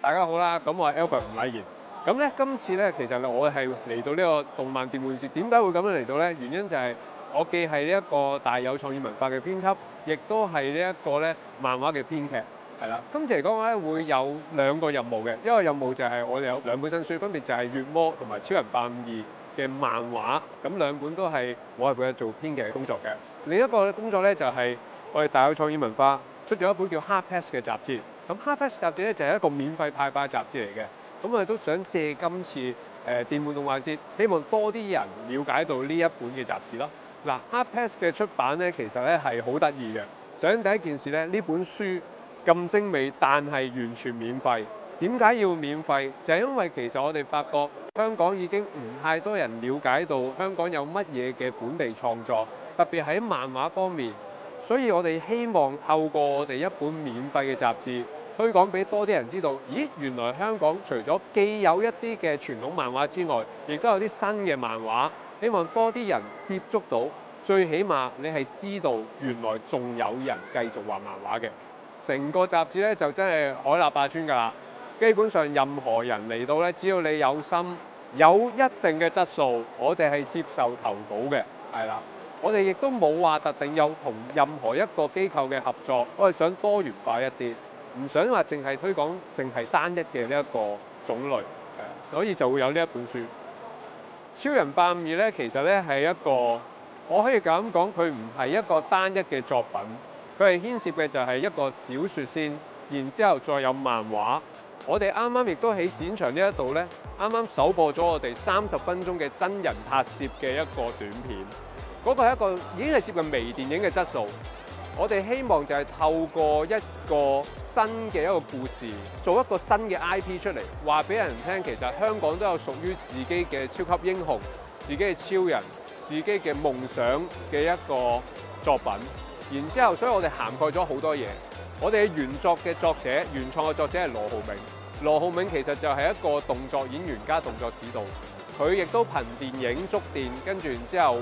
大家好啦，咁我係 Albert 吳禮賢。咁咧，今次咧，其實我係嚟到呢個動漫電玩節。點解會咁樣嚟到咧？原因就係我既係呢一個大有創意文化嘅編輯，亦都係呢一個咧漫畫嘅編劇。係啦，今次嚟講咧會有兩個任務嘅，一個任務就係我哋有兩本新書，分別就係《月魔》同埋《超人852》嘅漫畫。咁兩本都係我係負責做編劇嘅工作嘅。另一個工作咧就係我哋大有創意文化出咗一本叫《Hard Pass》嘅雜誌。咁《Hard Pass》雜誌咧就係一個免費派發雜誌嚟嘅。咁我哋都想借今次電玩動畫節，希望多啲人了解到呢一本嘅雜誌咯。嗱，《Hard Pass》嘅出版咧，其實咧係好得意嘅。首先第一件事咧，呢本書咁精美，但係完全免費。點解要免費？就係因為其實我哋發覺香港已經唔太多人了解到香港有乜嘢嘅本地創作，特別喺漫畫方面。所以我哋希望透過我哋一本免費嘅雜誌，推廣俾多啲人知道，咦，原來香港除咗既有一啲嘅傳統漫畫之外，亦都有啲新嘅漫畫，希望多啲人接觸到。最起碼你係知道原來仲有人繼續畫漫畫嘅。成個雜誌咧就真係海納百川㗎啦。基本上任何人嚟到咧，只要你有心，有一定嘅質素，我哋係接受投稿嘅，係啦。我哋亦都冇話特定有同任何一個機構嘅合作，我哋想多元化一啲，唔想話淨係推廣淨係單一嘅呢一個種類，所以就會有呢一本書。超人852咧，其實咧係一個，我可以咁講，佢唔係一個單一嘅作品，佢係牽涉嘅就係一個小説先，然之後再有漫畫。我哋啱啱亦都喺展場呢一度咧，啱啱首播咗我哋30分鐘嘅真人拍攝嘅一個短片。嗰個係一個已經係接近微電影嘅質素。我哋希望就係透過一個新嘅一個故事，做一個新嘅 IP 出嚟，話俾人聽，其實香港都有屬於自己嘅超級英雄、自己嘅超人、自己嘅夢想嘅一個作品。然之後，所以我哋涵蓋咗好多嘢。我哋嘅原作嘅作者、原創嘅作者係羅浩銘。羅浩銘其實就係一個動作演員加動作指導。佢亦都憑電影觸電，跟住然之後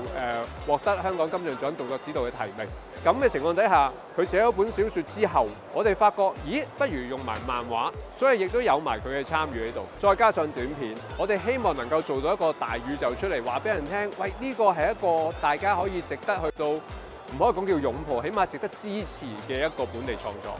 獲得香港金像獎動作指導嘅提名。咁嘅情況底下，佢寫咗本小説之後，我哋發覺，咦，不如用埋漫畫，所以亦都有埋佢嘅參與喺度。再加上短片，我哋希望能夠做到一個大宇宙出嚟，話俾人聽，喂，呢個係一個大家可以值得去到，唔可以講叫擁抱，起碼值得支持嘅一個本地創作。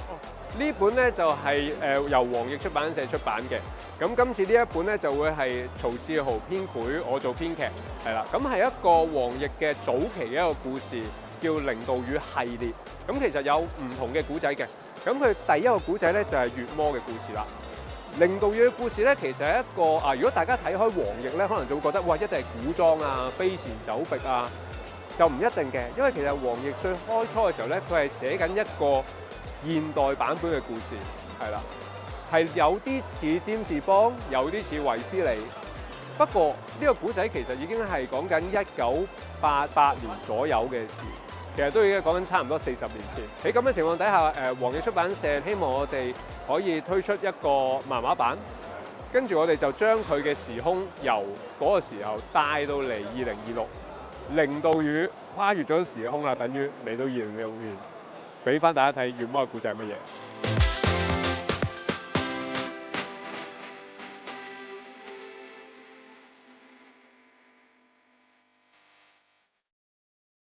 呢本咧就係由黃易出版社出版嘅。咁今次呢一本咧就會係曹志豪編繪，我做編劇，係啦。咁係一個黃易嘅早期嘅一個故事，叫《零度雨》系列。咁其實有唔同嘅古仔嘅。咁佢第一個古仔咧就係月魔嘅故事啦。零度雨嘅故事咧，其實係一個如果大家睇開黃易咧，可能就會覺得哇，一定係古裝啊、飛檐走壁啊，就唔一定嘅。因為其實黃易最開初嘅時候咧，佢係寫緊一個現代版本嘅故事，係啦，係有啲似占士邦，有啲似衛斯理。不過呢個古仔其實已經係講緊1988年左右嘅事，其實都已經講緊差唔多40年前。喺咁嘅情況底下，黃易出版社希望我哋可以推出一個漫畫版，跟住我哋就將佢嘅時空由嗰個時候帶到嚟2026，零度雨跨越咗時空啦，等於嚟到2026年。俾翻大家睇月魔嘅故仔係乜嘢？